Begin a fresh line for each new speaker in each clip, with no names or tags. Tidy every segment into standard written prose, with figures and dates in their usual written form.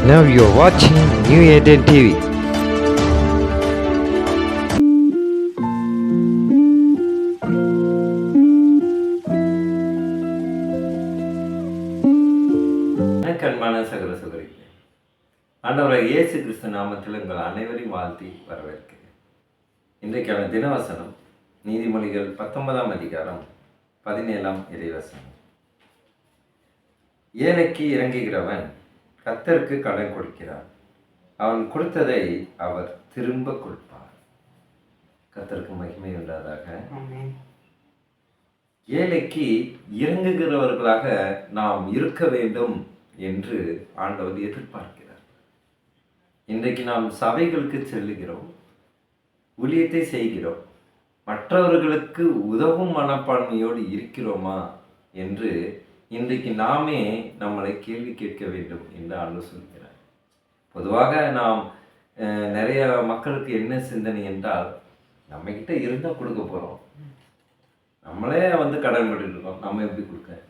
Now you're watching New Eden TV.
அன்பான சகல சகோதரிகளே, ஆண்டவராகிய இயேசு கிறிஸ்து நாமத்தில் உங்கள் அனைவரையும் வாழ்த்தி வரவேற்கிறேன். இன்றைக்கான தினவசனம் நீதிமொழிகள் 19ஆம் அதிகாரம் 17ஆம் இறைவசனம். ஏழைக்கு இறங்குகிறவன் கர்த்தருக்கு கடன் கொடுக்கிறான், அவன் கொடுத்ததை அவர் திரும்ப கொடுப்பார். கர்த்தருக்கு மகிமை உண்டாதாக. ஏழைக்கு இறங்குகிறவர்களாக நாம் இருக்க வேண்டும் என்று ஆண்டவர் எதிர்பார்க்கிறார். இன்றைக்கு நாம் சபைகளுக்கு செல்லுகிறோம், ஊழியத்தை செய்கிறோம், மற்றவர்களுக்கு உதவும் மனப்பான்மையோடு இருக்கிறோமா என்று இன்றைக்கு நாமே நம்மளை கேள்வி கேட்க வேண்டும் என்று ஆண்டவர் சொல்கிறார். பொதுவாக நாம் நிறைய மக்களுக்கு என்ன சிந்தனை என்றால், நம்மக்கிட்ட இருந்தால் கொடுக்க போகிறோம், நம்மளே கடன் பட்டுருக்கோம், நம்ம எப்படி கொடுக்க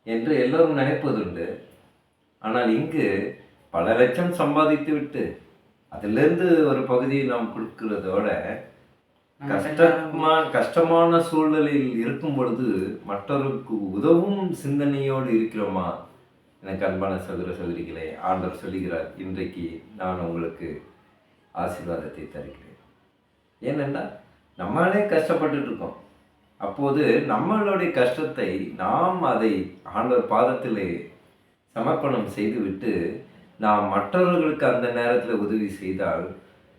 என்று எல்லோரும் நினைப்பதுண்டு. ஆனால் இங்கு பல லட்சம் சம்பாதித்து விட்டு அதிலிருந்து ஒரு பகுதியை நாம் கொடுக்கிறதோட கஷ்டமான சூழ்நிலையில் இருக்கும் பொழுது மற்றவருக்கு உதவும் சிந்தனையோடு இருக்கிறோமா? எனக்கு அன்பான சகோதர சகோதரிகளே, ஆண்டவர் சொல்லுகிறார், இன்றைக்கு நான் உங்களுக்கு ஆசீர்வாதத்தை தருகிறேன். ஏனென்றால் நம்மளே கஷ்டப்பட்டு இருக்கோம். அப்போது நம்மளுடைய கஷ்டத்தை நாம் அதை ஆண்டவர் பாதத்திலே சமர்ப்பணம் செய்துவிட்டு நாம் மற்றவர்களுக்கு அந்த நேரத்தில் உதவி செய்தால்,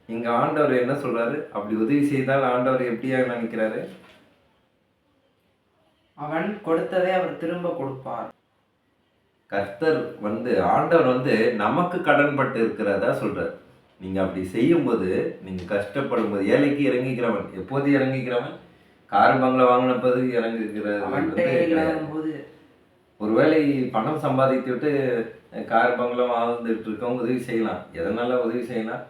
இங்கே ஆண்டவர் என்ன சொல்றாரு? அப்படி உதவி செய்தால் ஆண்டவர் எப்படியா நினைக்கிறாரு?
அவன் கொடுத்ததை அவர் திரும்ப கொடுப்பார்.
கர்த்தர் ஆண்டவர் நமக்கு கடன் பட்டு இருக்கிறதா சொல்றார். நீங்க அப்படி செய்யும்போது, நீங்க கஷ்டப்படும் போது, ஏழைக்கு இறங்குகிறவன் எப்போது இறங்குகிறவன்? கார் பங்களா வாங்கினப்போது இறங்குகிறது. ஒருவேளை பணம் சம்பாதித்து விட்டு கார் பங்களா வாழ்ந்துட்டு இருக்கவங்க உதவி செய்யலாம். எதனால உதவி செய்யலாம்?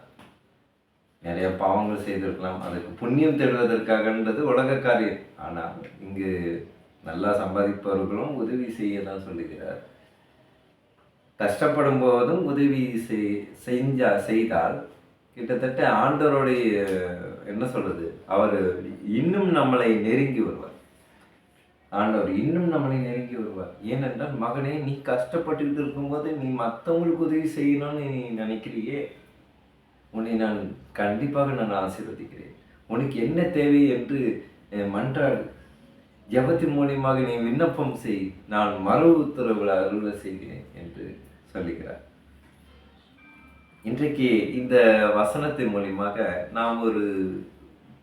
நிறைய பாவங்கள் செய்திருக்கலாம், அதுக்கு புண்ணியம் தேடுவதற்காகன்றது உலக காரியம். ஆனால் இங்கு நல்லா சம்பாதிப்பவர்களும் உதவி செய்ய தான் சொல்லுகிறார். கஷ்டப்படும் போதும் உதவி செய்தால் கிட்டத்தட்ட ஆண்டவருடைய என்ன சொல்றது, அவர் இன்னும் நம்மளை நெருங்கி வருவார். ஆண்டவர் இன்னும் நம்மளை நெருங்கி வருவார். ஏனென்றால், மகனே, நீ கஷ்டப்பட்டுக்கிட்டு இருக்கும்போது நீ மற்றவங்களுக்கு உதவி செய்யணும்னு நீ நினைக்கிறியே, உன்னை நான் கண்டிப்பாக ஆசீர்வதிக்கிறேன். உனக்கு என்ன தேவை என்று மன்றாடு, ஜெபத்தின் மூலியமாக நீ விண்ணப்பம் செய், நான் மறு உத்தரவுகளை அருள செய்கிறேன் என்று சொல்லுகிறார். இன்றைக்கு இந்த வசனத்தின் மூலியமாக நாம் ஒரு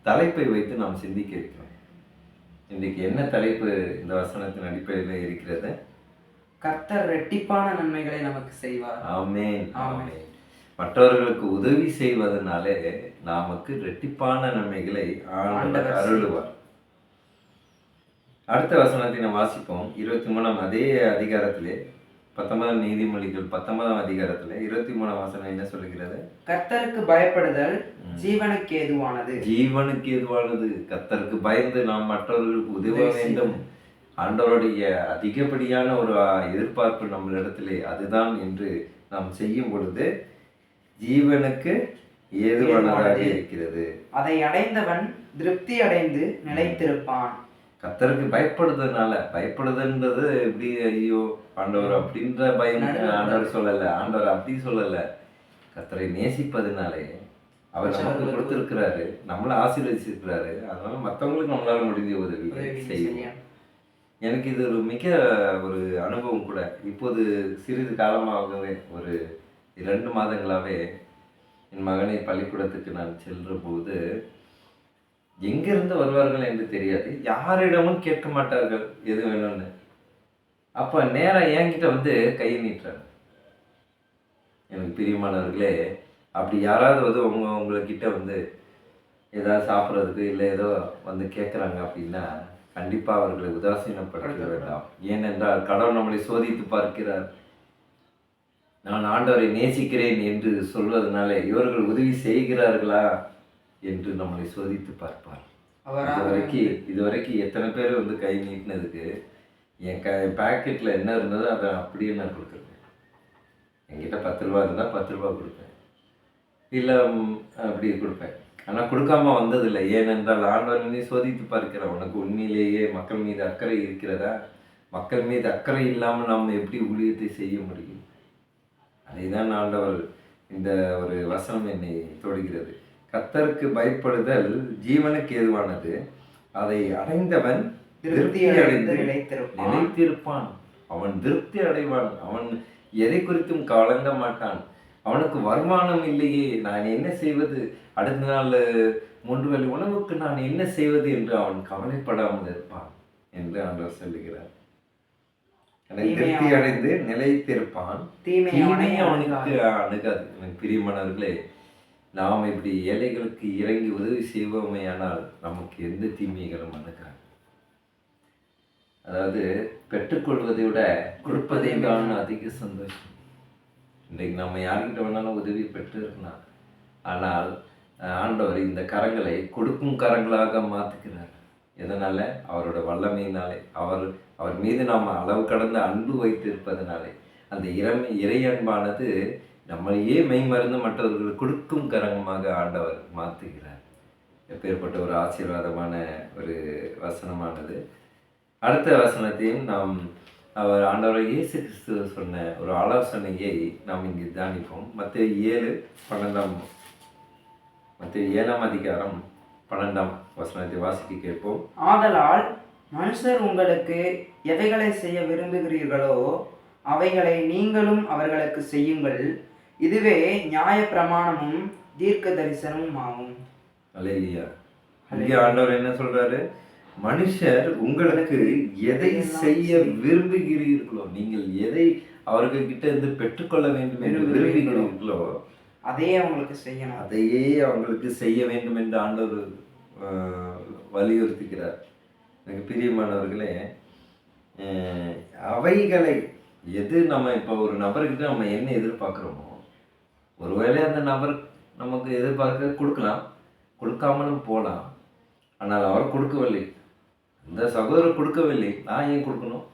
தலைப்பை வைத்து நாம் சிந்திக்க இருக்கிறோம். இன்றைக்கு என்ன தலைப்பு இந்த வசனத்தின் அடிப்படையில் இருக்கிறது?
கர்த்தர் இரட்டிப்பான நன்மைகளை நமக்கு செய்வார்.
ஆமென், ஆமென். மற்றவர்களுக்கு உதவி செய்வதனாலே நமக்கு இரட்டிப்பான நன்மைகளை ஆண்டவர் அருளுவார். அடுத்த வசனத்தை நாம் வாசிப்போம். 23ஆம் அதே அதிகாரத்திலே 19 நீதிமொழிகள் 19ஆம் அதிகாரத்திலே 23ஆம் வசனம் என்ன சொல்லுகிறது?
கர்த்தருக்கு பயப்படுதல் ஜீவனுக்கு ஏதுவானது.
ஜீவனுக்கு ஏதுவானது. கர்த்தருக்கு பயந்து நாம் மற்றவர்களுக்கு உதவ வேண்டும். ஆண்டவருடைய அதிகப்படியான ஒரு எதிர்பார்ப்பு நம்மளிடத்திலே அதுதான் என்று நாம் செய்யும் பொழுது ஜீவனுக்கு ஏதுவானதாக இருக்கிறது.
அதை அடைந்தவன் திருப்தி அடைந்து நிலைத்திருப்பான்.
கர்த்தருக்கு பயப்படுதுன்றது எப்படி, ஐயோ ஆண்டவர் அப்படின்ற பயம் ஆண்டவர் சொல்லல. ஆண்டவர் அப்படி சொல்லல. கர்த்தரை நேசிப்பதுனாலே அவர் நமக்கு கொடுத்திருக்கிறாரு, நம்மளை ஆசீர்வதிச்சிருக்கிறாரு. அதனால மற்றவங்களுக்கு நம்மளால முடிஞ்ச உதவி செய்யணும். எனக்கு இது ஒரு அனுபவம் கூட. இப்போது சிறிது காலமாகவே ஒரு 2 மாதங்களாகவே என் மகனை பள்ளிக்கூடத்துக்கு நான் செல்ற போது எங்கிருந்து வருவார்கள் என்று தெரியாது, யாரிடமும் கேட்க மாட்டார்கள் எது வேணும்னு. அப்போ நேரம் என்கிட்ட கையை நீட்டுறாங்க. எனக்கு பிரியமானவர்களே, அப்படி யாராவது உங்ககிட்ட ஏதாவது சாப்பிட்றதுக்கு இல்லை ஏதோ கேட்குறாங்க அப்படின்னா கண்டிப்பாக அவர்களை உதாசீனப்படுத்த வேண்டாம். ஏனென்றால் கடவுள் நம்மளை சோதித்து பார்க்கிறார். நான் ஆண்டவரை நேசிக்கிறேன் என்று சொல்வதனால இவர்கள் உதவி செய்கிறார்களா என்று நம்மளை சோதித்து பார்ப்பார். இதுவரைக்கும் எத்தனை பேர் கை நீட்டினதுக்கு என் பேக்கெட்டில் என்ன இருந்ததோ அதை அப்படியே நான் கொடுத்துருக்கேன். என்கிட்ட 10 ரூபா இருந்தால் 10 ரூபா கொடுப்பேன், இல்லை அப்படி கொடுப்பேன். ஆனால் கொடுக்காம வந்ததில்லை. ஏனென்றால் ஆண்டவர் நீ சோதித்து பார்க்கிறேன், உனக்கு உண்மையிலேயே மக்கள் மீது அக்கறை இருக்கிறதா? மக்கள் மீது அக்கறை இல்லாமல் நாம் எப்படி ஊழியத்தை செய்ய முடியும்? அதை தான் ஆண்டவர் இந்த ஒரு வசனம் என்னை தொடுகிறது. கர்த்தருக்கு பயப்படுதல் ஜீவனுக்கு ஏதுவானது, அதை அடைந்தவன் திருப்தி அடைந்து நிலைத்திருப்பான். அவன் திருப்தி அடைவான். அவன் எதை குறித்தும் கலங்க மாட்டான். அவனுக்கு வருமானம் இல்லையே, நான் என்ன செய்வது, அடுத்த நாள் 3 வேளை உணவுக்கு நான் என்ன செய்வது என்று அவன் கவலைப்படாமல் இருப்பான் என்று ஆண்டவர் சொல்லுகிறார். திருப்தி அடைந்து நிலைத்திருப்பான், தீமை அவனுக்கு அணுகாது. எனக்கு பிரியமானவர்களே, நாம் இப்படி ஏழைகளுக்கு இறங்கி உதவி செய்வோமேயானால் நமக்கு எந்த தீமைகளும் அணுகாது. அதாவது பெற்றுக்கொள்வதை விட கொடுப்பதை தான் அதிக சந்தோஷம். இன்றைக்கு நம்ம யார்கிட்ட வேணாலும் உதவி பெற்று இருக்கலாம், ஆனால் ஆண்டவர் இந்த கரங்களை கொடுக்கும் கரங்களாக மாற்றுகிறார். எதனால? அவரோட வல்லமையினாலே, அவர் மீது நாம் அளவு கடந்த அன்பு வைத்து இருப்பதனாலே. அந்த இறை அன்பானது நம்மளையே மெய்மறந்து மற்றவர்கள் கொடுக்கும் கரங்கமாக ஆண்டவர் மாற்றுகிறார். எப்பேற்பட்ட ஒரு ஆசீர்வாதமான ஒரு வசனமானது. அடுத்த வசனத்தையும் நாம் அவர் ஆண்டவர் இயேசு கிறிஸ்து சொன்ன ஒரு ஆலோசனையை நாம் இங்கு தியானிப்போம். மத்தேயு 7:12 அதிகாரம் 12 வசனத்தை வாசிக்க கேட்போம்.
ஆதலால் மனுஷர் உங்களுக்கு எவைகளை செய்ய விரும்புகிறீர்களோ அவைகளை நீங்களும் அவர்களுக்கு செய்யுங்கள், இதுவே நியாய பிரமாணமும் தீர்க்க தரிசனமும் ஆகும்.
அல்லேலூயா. இங்கே ஆண்டவர் என்ன சொல்றாரு? மனுஷர் உங்களுக்கு எதை செய்ய விரும்புகிறீர்களோ, நீங்கள் எதை அவர்கிட்ட இருந்து பெற்றுக்கொள்ள வேண்டும் என்று விரும்புகிறீர்களோ
அதையே அவங்களுக்கு செய்யணும்,
அதையே அவங்களுக்கு செய்ய வேண்டும் என்று ஆண்டவர் வலியுறுத்துகிறார். எனக்கு பிரியமானவர்களே, அவைகளை எது நம்ம இப்போ ஒரு நபர்கிட்ட நம்ம என்ன எதிர்பார்க்குறோமோ, ஒருவேளை அந்த நபர் நமக்கு எதிர்பார்க்க கொடுக்கலாம், கொடுக்காமலும் போகலாம். ஆனால் அவர் கொடுக்கவில்லை, அந்த சகோதரர் கொடுக்கவில்லை, நான் ஏன் கொடுக்கணும்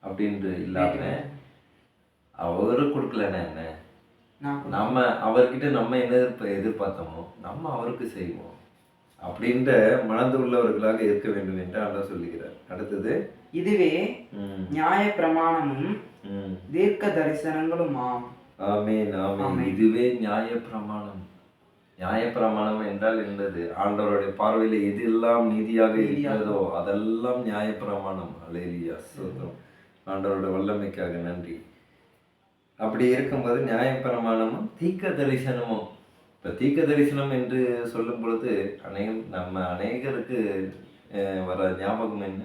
அப்படின்ட்டு இல்லாமல், அவரு கொடுக்கலன்னா என்ன, நம்ம அவர்கிட்ட நம்ம என்ன எதிர்பார்த்தோமோ நம்ம அவருக்கு செய்வோம் அப்படின்ற மனது உள்ளவர்களாக இருக்க வேண்டும் என்று ஆண்டவர் சொல்லுகிறார். அடுத்தது,
இதுவே நியாய பிரமாணமும் தீர்க்க தரிசனங்களும்.
ஆமென், ஆமென். இதுவே நியாய பிரமாணம். நியாய பிரமாணம் என்றால் என்னது? ஆண்டவருடைய பார்வையில் எது எல்லாம் நீதியாக இருக்கிறதோ அதெல்லாம் நியாய பிரமாணம். அல்லேலூயா, ஸ்தோத்திரம். ஆண்டவருடைய வல்லமைக்காக நன்றி. அப்படி இருக்கும்போது நியாய பிரமாணமும் தீர்க்க தரிசனமும். இப்போ தீர்க்க தரிசனம் என்று சொல்லும் பொழுது நம்ம அநேகருக்கு வர ஞாபகம் என்ன?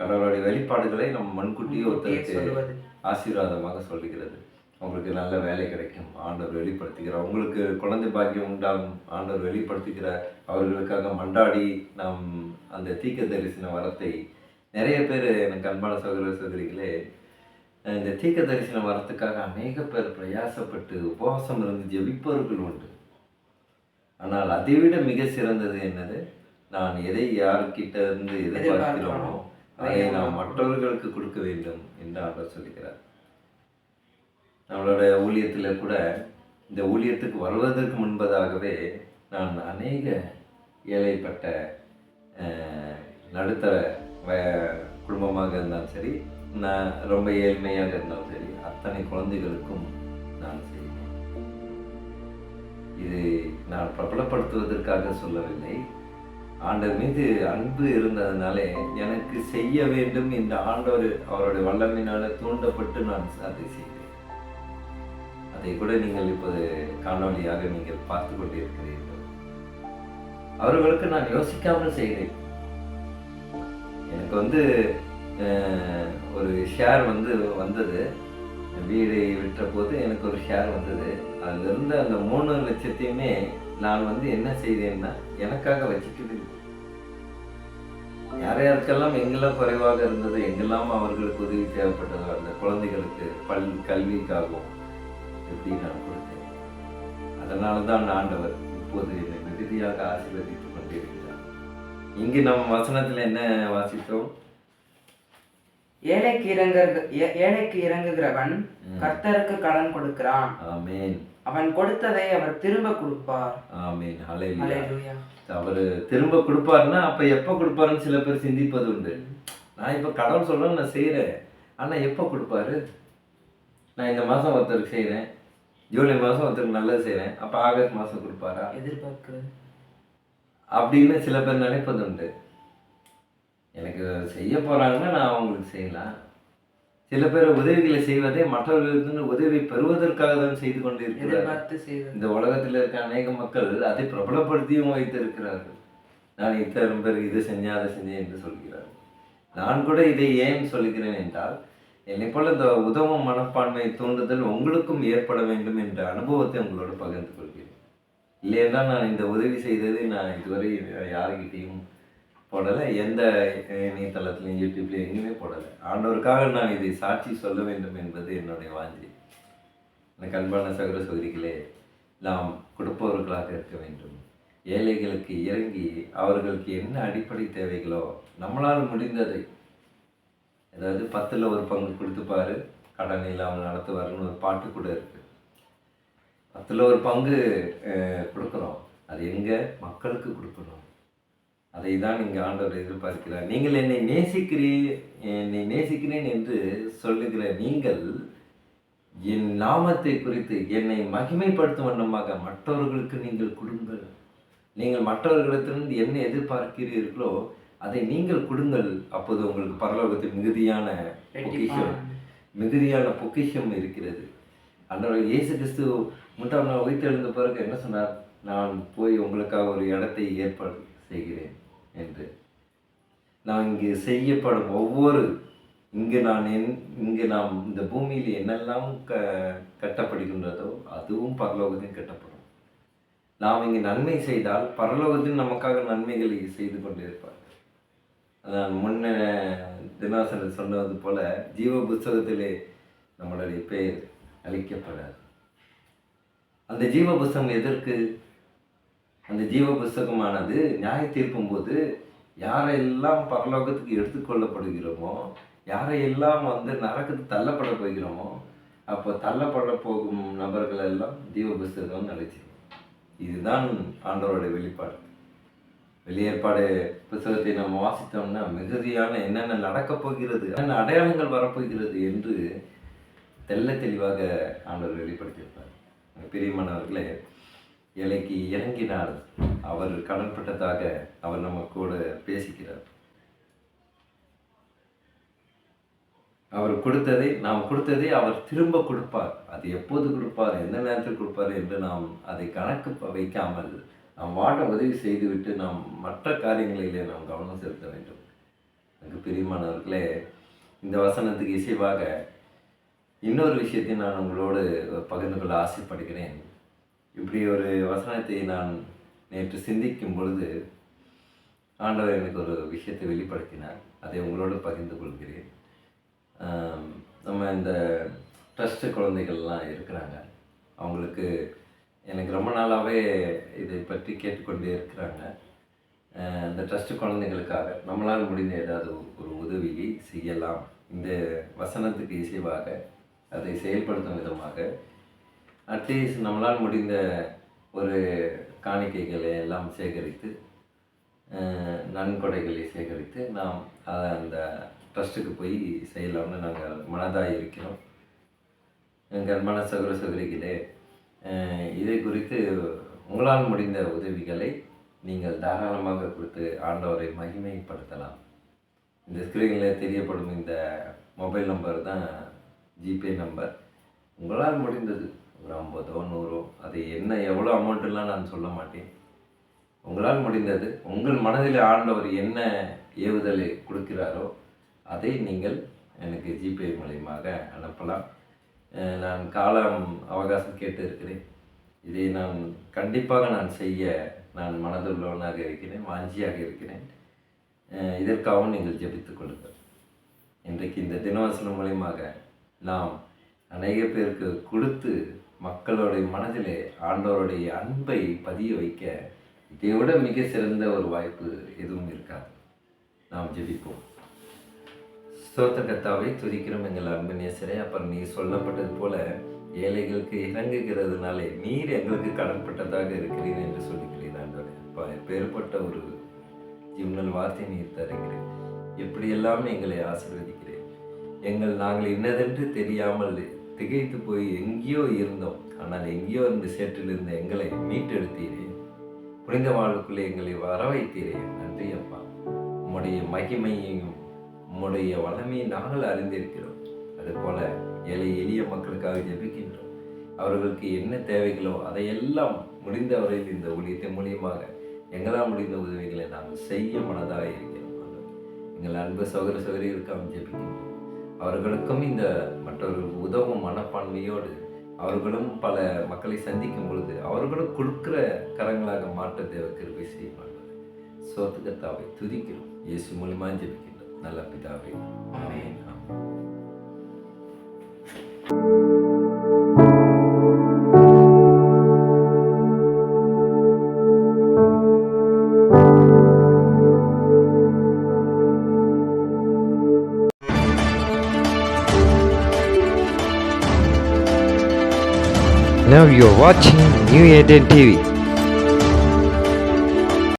கடவுளுடைய வெளிப்பாடுகளை நம்ம முன்கூட்டியே ஒருத்தருக்கு ஆசீர்வாதமாக சொல்லுகிறது. உங்களுக்கு நல்ல வேலை கிடைக்கும், ஆண்டவர் வெளிப்படுத்துகிறார். உங்களுக்கு குழந்தை பாக்கியம் உண்டாகும், ஆண்டவர் வெளிப்படுத்துகிறார். அவர்களுக்காக மண்டாடி நாம் அந்த தீர்க்க தரிசன வரத்தை நிறைய பேர், எனக்கு அன்பான சகோதர சகோதரிகளே, இந்த தீர்க்க தரிசன வரத்துக்காக அநேக பேர் பிரயாசப்பட்டு உபவாசம் இருந்து ஜெபிப்பவர்கள் உண்டு. ஆனால் அதைவிட மிக சிறந்தது என்னது? நான் எதை யார்கிட்ட இருந்து எதிர்பார்க்கிறோமோ அதை நாம் மற்றவர்களுக்கு கொடுக்க வேண்டும் என்று ஆண்டவர் சொல்லுகிறார். நம்மளோட ஊழியத்தில் கூட இந்த ஊழியத்துக்கு வருவதற்கு முன்பதாகவே நான் அநேக ஏழைப்பட்ட நடுத்தர குடும்பமாக இருந்தாலும் சரி, நான் ரொம்ப ஏழ்மையாக இருந்தாலும் சரி, அத்தனை குழந்தைகளுக்கும் நான் செய்வேன். இது நான் பிரபலப்படுத்துவதற்காக சொல்லவில்லை. ஆண்டவர் மீது அன்பு இருந்ததுனாலே எனக்கு செய்ய வேண்டும் என்று ஆண்டவர் அவருடைய வல்லமையினால தூண்டப்பட்டு நான் அதை செய்தேன். அதை கூட நீங்கள் இப்போது காணொலியாக நீங்கள் பார்த்து கொண்டிருக்கிறீர்கள். அவர்களுக்கு நான் யோசிக்காமல் செய்கிறேன். எனக்கு ஒரு ஷேர் வந்தது. வீடு விட்ட போது எனக்கு ஒரு ஷேர் வந்தது. அதிலிருந்து அந்த 3 லட்சத்தையுமே நான் என்ன செய்தேன்னா எனக்காக வச்சுக்கிட்டு, யார் யாருக்கெல்லாம் எங்கெல்லாம் குறைவாக இருந்தது, எங்கெல்லாம் அவர்களுக்கு உதவி தேவைப்பட்டதோ அந்த குழந்தைகளுக்கு கல்விக்காகவும் எப்படி நான் கொடுத்தேன். அதனால தான் ஆண்டவர் இப்போது என்னை மிகுதியாக ஆசீர்வதித்துக் கொண்டிருக்கிறார். இங்கு நம்ம வசனத்தில் என்ன வாசித்தோம்?
ஏழைக்கு இறங்குகிறவன் கர்த்தருக்கு கடன் கொடுக்கிறான்.
ஆமென்.
அவன் கொடுத்ததை அவர் திரும்ப கொடுப்பார்.
ஆமென். ஹல்லேலூயா.
ஹல்லேலூயா.
அவரு திரும்ப கொடுப்பாருன்னா அப்ப எப்ப கொடுப்பாருன்னு சில பேர் சிந்திப்பது உண்டு. நான் இப்ப கடன் சொல்றேன், நான் செய்யறேன், ஆனா எப்ப கொடுப்பாரு? நான் இந்த மாசம் ஒருத்தருக்கு செய்யறேன், ஜூலை மாசம் ஒருத்தருக்கு நல்லது செய்யறேன், அப்ப ஆகஸ்ட் மாசம் கொடுப்பாரா
எதிர்பார்க்கிறது
அப்படின்னு சில பேர் நினைப்பது உண்டு. எனக்கு செய்ய போறாங்கன்னா நான் அவங்களுக்கு செய்யலாம். சில பேர் உதவிகளை செய்வதே மற்றவர்களுக்கு உதவி பெறுவதற்காக தான் செய்து கொண்டு இருக்கிறார்கள். இந்த உலகத்தில் இருக்க அநேக மக்கள் அதை பிரபலப்படுத்தியும் வைத்திருக்கிறார்கள். நான் இத்தனை பேருக்கு இது செஞ்சேன் அதை செஞ்சேன் என்று சொல்கிறார்கள். நான் கூட இதை ஏன் சொல்கிறேன் என்றால், என்னை போல இந்த உதவும் மனப்பான்மை தூண்டுதல் உங்களுக்கும் ஏற்பட வேண்டும் என்ற அனுபவத்தை உங்களோட பகிர்ந்து கொள்கிறேன். இல்லையென்றால் நான் இந்த உதவி செய்ததை நான் இதுவரை யாருக்கிட்டையும் போடலை, எந்த இணையதளத்துலையும் யூடியூப்லையும் எங்கேயுமே போடலை. ஆண்டவருக்காக நான் இதை சாட்சி சொல்ல வேண்டும் என்பது என்னுடைய வாஞ்சி. எனக்கு அன்பான சகோதர சகோதரிகளே, நாம் கொடுப்பவர்களாக இருக்க வேண்டும். ஏழைகளுக்கு இறங்கி அவர்களுக்கு என்ன அடிப்படை தேவைகளோ நம்மளால் முடிந்ததை, அதாவது 10ல் ஒரு பங்கு கொடுத்துப்பாரு, கடன் இல்லாமல் நடத்துவாருன்னு ஒரு பாட்டு கூட இருக்கு. 10ல் ஒரு பங்கு கொடுக்குறோம், அது எங்கே? மக்களுக்கு கொடுக்கணும். அதை தான் இங்கே ஆண்டவர் எதிர்பார்க்கிறார். நீங்கள் என்னை நேசிக்கிறேன் என்று சொல்லுகிற நீங்கள் என் நாமத்தை குறித்து என்னை மகிமைப்படுத்தும் வண்ணமாக மற்றவர்களுக்கு நீங்கள் கொடுங்கள். நீங்கள் மற்றவர்களிடத்திலிருந்து என்ன எதிர்பார்க்கிறீர்களோ அதை நீங்கள் கொடுங்கள். அப்போது உங்களுக்கு பரலோகத்தில் மிகுதியான பொக்கிஷம் இருக்கிறது. ஆண்டவர் இயேசு கிறிஸ்து 3ஆம் நாள் உயிர்த்தெழுந்த பிறகு என்ன சொன்னார்? நான் போய் உங்களுக்காக ஒரு இடத்தை ஏற்பாடு செய்கிறேன் என்று. நான் இங்கு செய்யப்படும் இங்கு நாம் இந்த பூமியில் என்னெல்லாம் கட்டப்படுகின்றதோ அதுவும் பரலோகத்தில் கட்டப்படும். நாம் இங்கு நன்மை செய்தால் பரலோகத்தில் நமக்காக நன்மைகளை செய்து கொண்டிருப்பார். நான் முன்ன தினாசனர் சொன்னது போல ஜீவ புஸ்தகத்திலே நம்மளுடைய பெயர் அளிக்கப்படாது. அந்த ஜீவ புஸ்தகம் எதற்கு? அந்த ஜீவ புஸ்தகமானது நியாய தீர்க்கும் போது யாரையெல்லாம் பரலோகத்துக்கு எடுத்துக்கொள்ளப்படுகிறோமோ, யாரையெல்லாம் நரகத்துக்கு தள்ளப்பட போகிறோமோ, அப்போ தள்ளப்பட போகும் நபர்கள் எல்லாம் ஜீவ புஸ்தகம் அழைச்சிடும். இதுதான் ஆண்டவருடைய வெளிப்பாடு. வெளியேற்பாடு புத்தகத்தை நம்ம வாசித்தோம்னா மிகுதியான என்னென்ன நடக்கப் போகிறது, என்னென்ன அடையாளங்கள் வரப்போகிறது என்று தெளிவாக ஆண்டவர் வெளிப்படுத்தியிருப்பார். பிரியமானவர்களே, ஏழைக்கு இறங்கினார், அவர் கடன்பட்டதாக அவர் நம்ம கூட பேசிக்கிறார். அவர் கொடுத்ததை, நாம் கொடுத்ததை அவர் திரும்ப கொடுப்பார். அது எப்போது கொடுப்பார், எந்த நேரத்தில் கொடுப்பார் என்று நாம் அதை கணக்கு வைக்காமல் நாம் வாழ உதவி செய்துவிட்டு நாம் மற்ற காரியங்களிலே நாம் கவனம் செலுத்த வேண்டும். எனக்கு பிரியமானவர்களே, இந்த வசனத்துக்கு இசைவாக இன்னொரு விஷயத்தை நான் உங்களோடு பகிர்ந்து கொள்ள ஆசைப்படுகிறேன். இப்படி ஒரு வசனத்தை நான் நேற்று சிந்திக்கும் பொழுது ஆண்டவர் எனக்கு ஒரு விஷயத்தை வெளிப்படுத்தினார். அதை உங்களோடு பகிர்ந்து கொள்கிறேன். நம்ம இந்த ட்ரஸ்ட் குழந்தைகள்லாம் இருக்கிறாங்க. அவங்களுக்கு எனக்கு ரொம்ப நாளாகவே இதை பற்றி கேட்டுக்கொண்டே இருக்கிறாங்க. இந்த ட்ரஸ்ட் குழந்தைகளுக்காக நம்மளால் முடிந்த ஏதாவது ஒரு உதவியை செய்யலாம். இந்த வசனத்துக்கு இசைவாக அதை செயல்படுத்தும் விதமாக அட்லீஸ்ட் நம்மளால் முடிந்த ஒரு காணிக்கைகளை எல்லாம் சேகரித்து, நன்கொடைகளை சேகரித்து நாம் அந்த ட்ரஸ்ட்டுக்கு போய் செய்யலாம்னு நாங்கள் மனதாக இருக்கிறோம். எங்கள் அன்பான சகோதர சகோதரிகளே, இதை குறித்து உங்களால் முடிந்த உதவிகளை நீங்கள் தாராளமாக கொடுத்து ஆண்டவரை மகிமைப்படுத்தலாம். இந்த ஸ்க்ரீனில் தெரியப்படும் இந்த மொபைல் நம்பர் தான் ஜிபே நம்பர். உங்களால் முடிந்தது ஒரு 50 100, அது என்ன எவ்வளோ அமௌண்ட்டுலாம் நான் சொல்ல மாட்டேன். உங்களால் முடிந்தது, உங்கள் மனதில் ஆண்டவர் என்ன ஏவுதலை கொடுக்கிறாரோ அதை நீங்கள் எனக்கு ஜிபே மூலமாக அனுப்பலாம். நான் காலம் அவகாசம் கேட்டு இருக்கிறேன். இதை நான் கண்டிப்பாக நான் செய்ய நான் மனதுள்ளவனாக இருக்கிறேன், வாஞ்சியாக இருக்கிறேன். இதற்காகவும் நீங்கள் ஜெபித்துக் கொள்ளுங்கள். இன்றைக்கு இந்த தினவசனம் மூலமாக நாம் அநேக பேருக்கு கொடுத்து மக்களுடைய மனதிலே ஆண்டவருடைய அன்பை பதிய வைக்க இதை விட மிக சிறந்த ஒரு வாய்ப்பு எதுவும் இருக்காது. நாம் ஜெபிப்போம். ஸ்தோத்திர கர்த்தாவை துதிக்கிறோம் எங்கள் அன்பு நேசரே. அப்புறம் நீ சொல்லப்பட்டது போல ஏழைகளுக்கு இறங்குகிறதுனாலே நீர் எங்களுக்கு கடன்பட்டதாக இருக்கிறீர் என்று சொல்லுகிறீர் ஆண்டவரே. பேர்பட்ட ஒரு ஜீவனல் வார்த்தை நீர் தருகிறேன். எப்படியெல்லாம் எங்களை ஆசீர்வதிக்கிறேன். நாங்கள் இன்னதென்று தெரியாமல் திகைத்து போய் எங்கேயோ இருந்தோம். ஆனால் எங்கேயோ இருந்து சேற்றிலிருந்து எங்களை மீட்டெடுத்தீரே. புனித வாழ்வுக்குள்ளே எங்களை வர வைத்தீரே. நன்றி அப்பா. உம்முடைய மகிமையையும் உம்முடைய வளமையை நாங்கள் அறிந்திருக்கிறோம். அதுபோல ஏழை எளிய மக்களுக்காக ஜெபிக்கின்றோம். அவர்களுக்கு என்ன தேவைகளோ அதையெல்லாம் முடிந்தவரையில் இந்த ஊழியத்தை மூலியமாக எங்களால் முடிந்த உதவிகளை நாங்கள் செய்ய மனதாக இருக்கிறோம். எங்கள் அன்பு சகோதர சகோதரிகளுக்காக ஜெபிக்கின்றோம். அவர்களுக்கும் இந்த மற்றவர்களுக்கு உதவும் மனப்பான்மையோடு அவர்களும் பல மக்களை சந்திக்கும் பொழுது அவர்களும் கொடுக்கிற கரங்களாக மாற்ற தேவ கிருபை செய்வார்கள். ஸ்தோத்திரத்தாவை துதிக்கிறோம். இயேசு மூலியமா ஜெபிக்கின்றோம் நல்ல பிதாவே. ஆமென்.
Now you're watching New Eden TV.